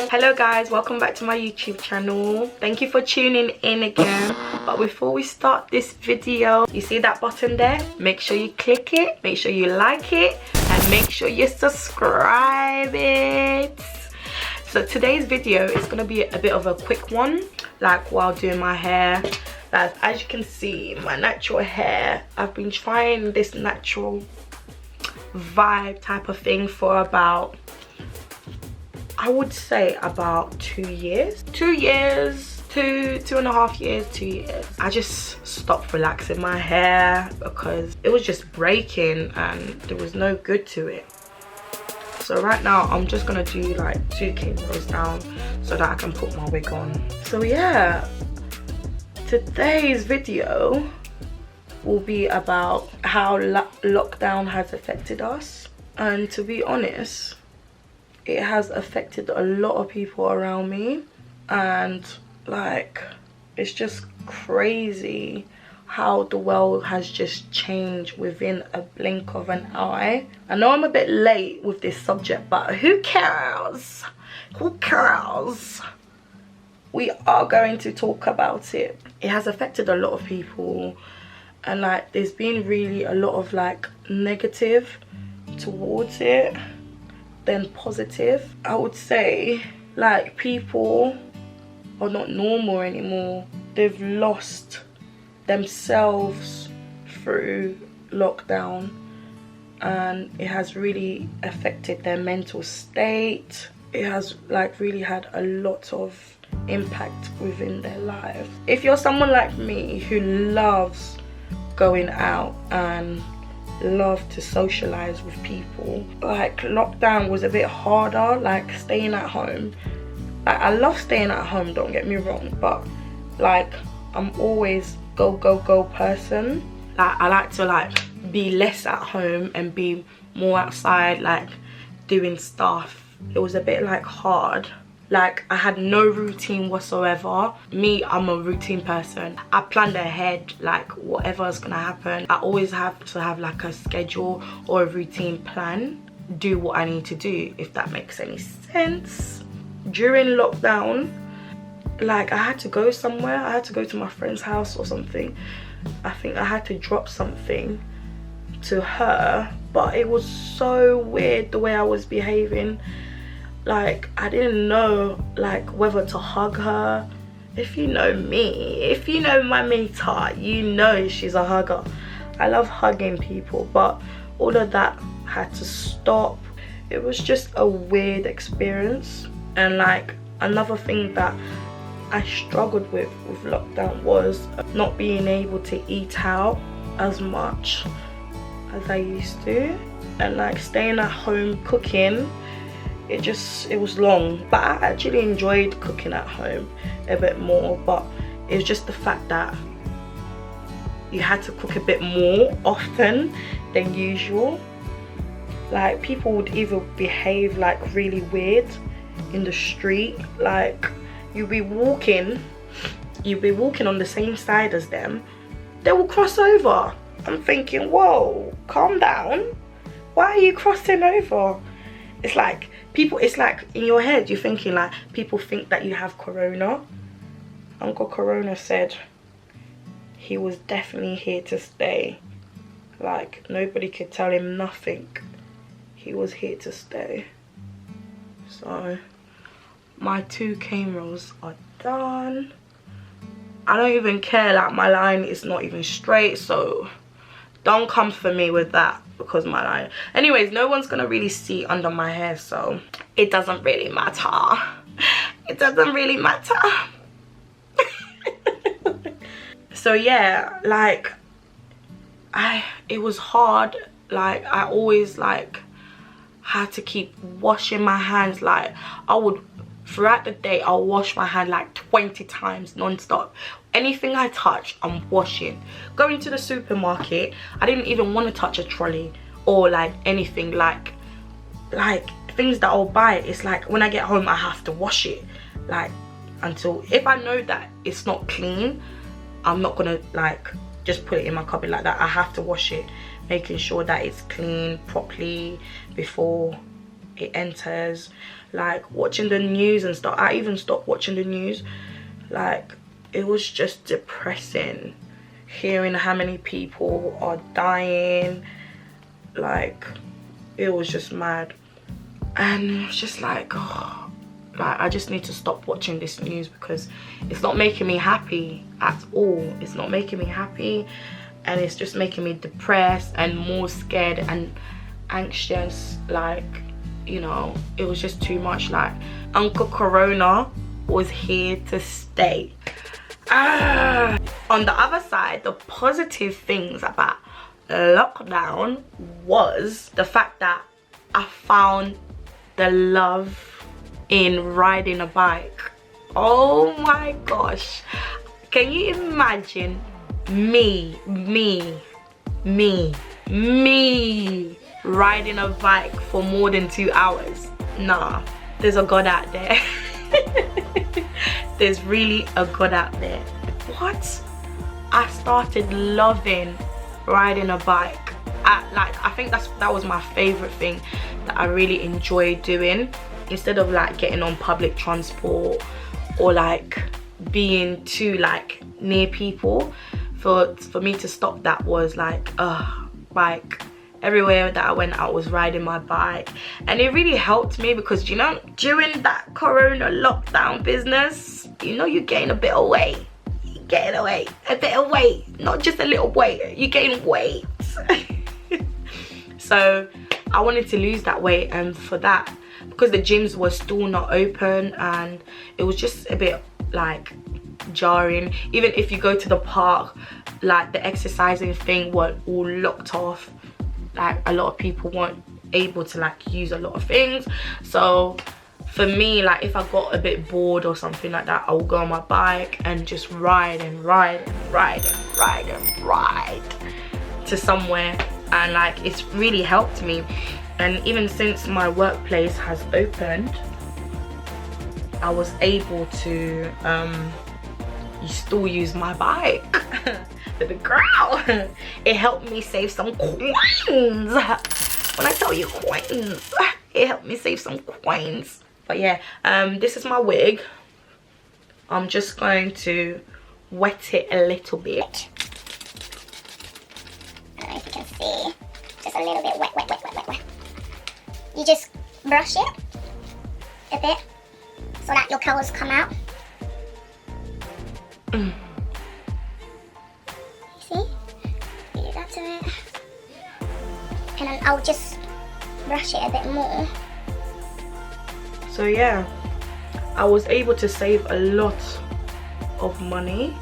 Hello guys, welcome back to my YouTube channel. Thank you for tuning in again. But before we start this video, you see that button there? Make sure you click it, make sure you like it, and make sure you subscribe it. So today's video is gonna be a bit of a quick one, like while doing my hair. Like, as you can see, my natural hair, I've been trying this natural vibe type of thing for about, I would say about 2 years. 2 years, two and a half years, 2 years. I just stopped relaxing my hair because it was just breaking and there was no good to it. So right now I'm just gonna do like 2 rows down so that I can put my wig on. So yeah, today's video will be about how lockdown has affected us. And to be honest, it has affected a lot of people around me, and like, it's just crazy how the world has just changed within a blink of an eye. I know I'm a bit late with this subject, but who cares? Who cares? We are going to talk about it. It has affected a lot of people, and like, there's been really a lot of like negative towards it than positive. I would say like, people are not normal anymore. They've lost themselves through lockdown, and it has really affected their mental state. It has like really had a lot of impact within their lives. If you're someone like me who loves going out and love to socialize with people, like, lockdown was a bit harder, like staying at home. Like, I love staying at home, don't get me wrong, but like, I'm always go person. Like, I like to like be less at home and be more outside, like doing stuff. It was a bit like hard. Like, I had no routine whatsoever. Me, I'm a routine person. I planned ahead, like whatever's gonna happen. I always have to have like a schedule or a routine plan. Do what I need to do, if that makes any sense. During lockdown, like, I had to go somewhere. I had to go to my friend's house or something. I think I had to drop something to her, but it was so weird the way I was behaving. Like, I didn't know like whether to hug her. If you know me, if you know my meter, you know she's a hugger. I love hugging people, but all of that had to stop. It was just a weird experience. And like, another thing that I struggled with lockdown was not being able to eat out as much as I used to, and like staying at home cooking. It was long, but I actually enjoyed cooking at home a bit more. But it was just the fact that you had to cook a bit more often than usual. Like, people would either behave like really weird in the street. Like, you'd be walking on the same side as them, they will cross over. I'm thinking, whoa, calm down, why are you crossing over? It's like, people, it's like in your head you're thinking like, people think that you have corona. Uncle Corona said he was definitely here to stay. Like, nobody could tell him nothing. He was here to stay. So my 2 cane rolls are done. I don't even care, like, my line is not even straight, so don't come for me with that, because my line, anyways, no one's gonna really see under my hair, so it doesn't really matter. It doesn't really matter. So yeah, like, it was hard. Like, I always like had to keep washing my hands. Like, I would, throughout the day, I'll wash my hand like 20 times non-stop. Anything I touch, I'm washing. Going to the supermarket, I didn't even want to touch a trolley or like anything, like things that I'll buy. It's like, when I get home I have to wash it, like, until, if I know that it's not clean, I'm not gonna like just put it in my cupboard like that. I have to wash it, making sure that it's clean properly before it enters, like watching the news and stuff. I even stopped watching the news. Like, it was just depressing hearing how many people are dying. Like, it was just mad. And it was just like, oh, like, I just need to stop watching this news because it's not making me happy at all. It's not making me happy, and it's just making me depressed and more scared and anxious. Like, you know, it was just too much. Like, Uncle Corona was here to stay. On the other side, the positive things about lockdown was the fact that I found the love in riding a bike. Oh my gosh, can you imagine me riding a bike for more than 2 hours? Nah, there's a God out there. There's really a God out there. What? I started loving riding a bike. I think that was my favorite thing that I really enjoyed doing, instead of like getting on public transport or like being too like near people. For me to stop that was like bike. Everywhere that I went, I was riding my bike, and it really helped me because, you know, during that corona lockdown business, you know, you're getting a bit of weight. You're getting a bit of weight, not just a little weight, you're gaining weight. So I wanted to lose that weight, and for that, because the gyms were still not open, and it was just a bit like jarring. Even if you go to the park, like the exercising thing was all locked off. Like, a lot of people weren't able to like use a lot of things. So for me, like, if I got a bit bored or something like that, I would go on my bike and just ride to somewhere, and like, it's really helped me. And even since my workplace has opened, I was able to still use my bike. Baby girl, it helped me save some coins. When I tell you coins, it helped me save some coins. But yeah, this is my wig. I'm just going to wet it a little bit. I don't know if you can see, just a little bit wet. You just brush it a bit so that your curls come out. See? Do that to it. And then I'll just brush it a bit more. So yeah, I was able to save a lot of money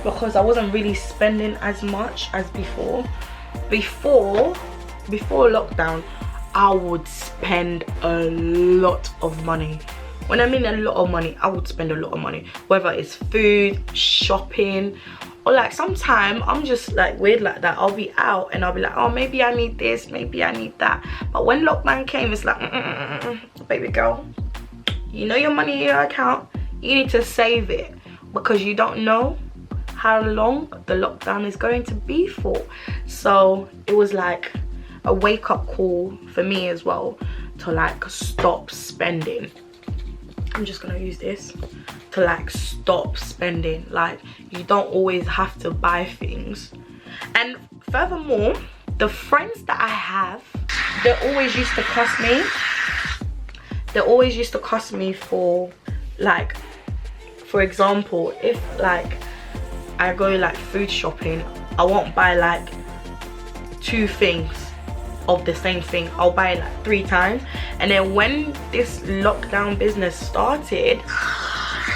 because I wasn't really spending as much as before. Before lockdown, I would spend a lot of money. When I mean a lot of money, I would spend a lot of money, whether it's food, shopping, or like sometimes I'm just like weird like that. I'll be out and I'll be like, oh, maybe I need this, maybe I need that. But when lockdown came, it's like, baby girl, you know your money in your account, you need to save it, because you don't know how long the lockdown is going to be for. So it was like a wake-up call for me as well to like stop spending. I'm just gonna use this to like stop spending. Like, you don't always have to buy things. And furthermore, the friends that I have, they always used to cuss me. They always used to cuss me for, like, for example, if like I go like food shopping, I won't buy like 2 things of the same thing. I'll buy it like 3 times. And then when this lockdown business started,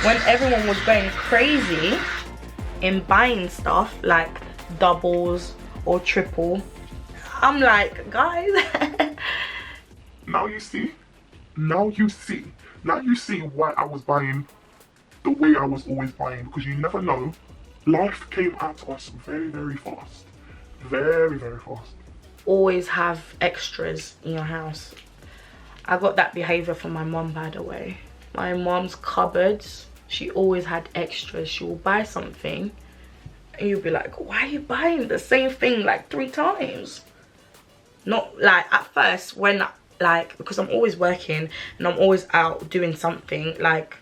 when everyone was going crazy in buying stuff like doubles or triple, I'm like, guys, now you see why I was buying the way I was always buying, because you never know. Life came at us very, very fast. Very, very fast. Always have extras in your house. I got that behavior from my mom, by the way. My mom's cupboards, she always had extras. She will buy something and you'll be like, why are you buying the same thing like 3 times? Not like at first when like, because I'm always working and I'm always out doing something, like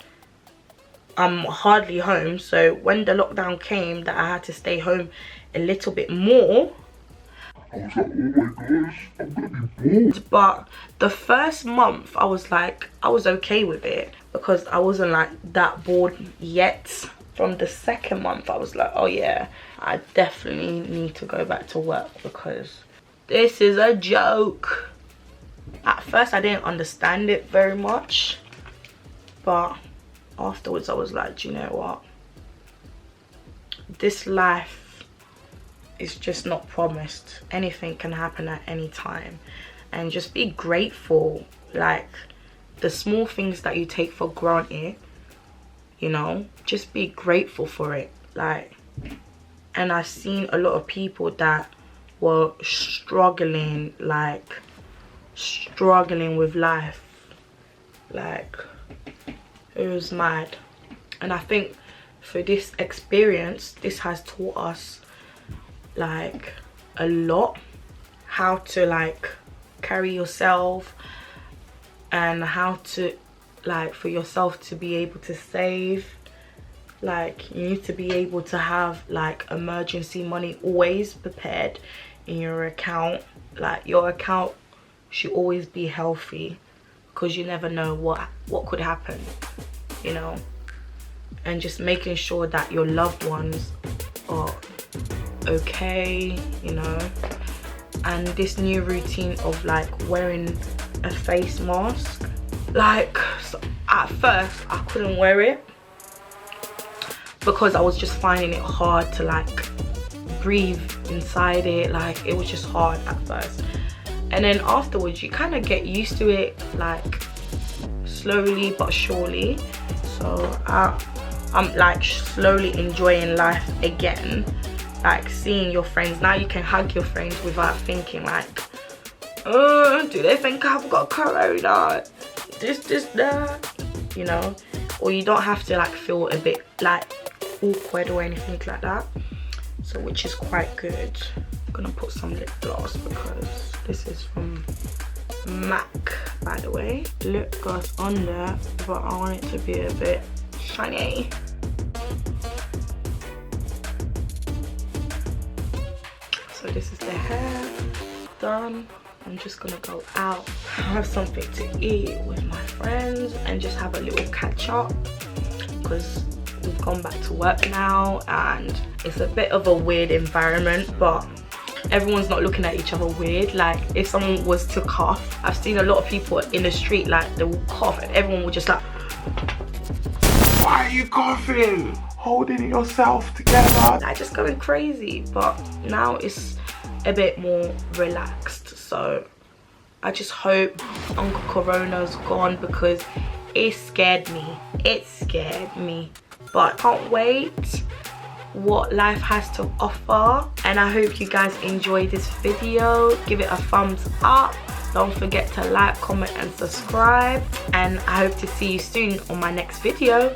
I'm hardly home. So when the lockdown came that I had to stay home a little bit more, I was like, oh my gosh, I'm gonna be bored. but the first month I was like, I was okay with it because I wasn't like that bored yet. From the second month I was like, oh yeah, I definitely need to go back to work because this is a joke. At first I didn't understand it very much, but afterwards I was like, do you know what, this life is just not promised. Anything can happen at any time, and just be grateful. Like the small things that you take for granted, you know, just be grateful for it. Like, and I've seen a lot of people that were struggling, like struggling with life, like it was mad. And I think for this experience, this has taught us like a lot, how to like carry yourself, and how to like for yourself to be able to save. Like you need to be able to have like emergency money always prepared in your account. Like your account should always be healthy, because you never know what could happen, you know. And just making sure that your loved ones are okay, you know. And this new routine of like wearing a face mask, like so at first I couldn't wear it because I was just finding it hard to like breathe inside it. Like it was just hard at first, and then afterwards you kind of get used to it, like slowly but surely. So I'm like slowly enjoying life again, like seeing your friends. Now you can hug your friends without thinking like, oh, do they think I've got corona, this that, you know. Or you don't have to like feel a bit like awkward or anything like that. So which is quite good. I'm gonna put some lip gloss because this is from MAC, by the way. Lip gloss on there, but I want it to be a bit shiny. So this is the hair done. I'm just gonna go out, have something to eat with my friends, and just have a little catch up, because we've gone back to work now and it's a bit of a weird environment, but everyone's not looking at each other weird. Like if someone was to cough, I've seen a lot of people in the street, like they will cough and everyone will just like, why are you coughing? Holding yourself together, like just going crazy. But now it's a bit more relaxed. So I just hope Uncle Corona's gone, because it scared me. It scared me. But can't wait what life has to offer. And I hope you guys enjoy this video. Give it a thumbs up. Don't forget to like, comment and subscribe. And I hope to see you soon on my next video.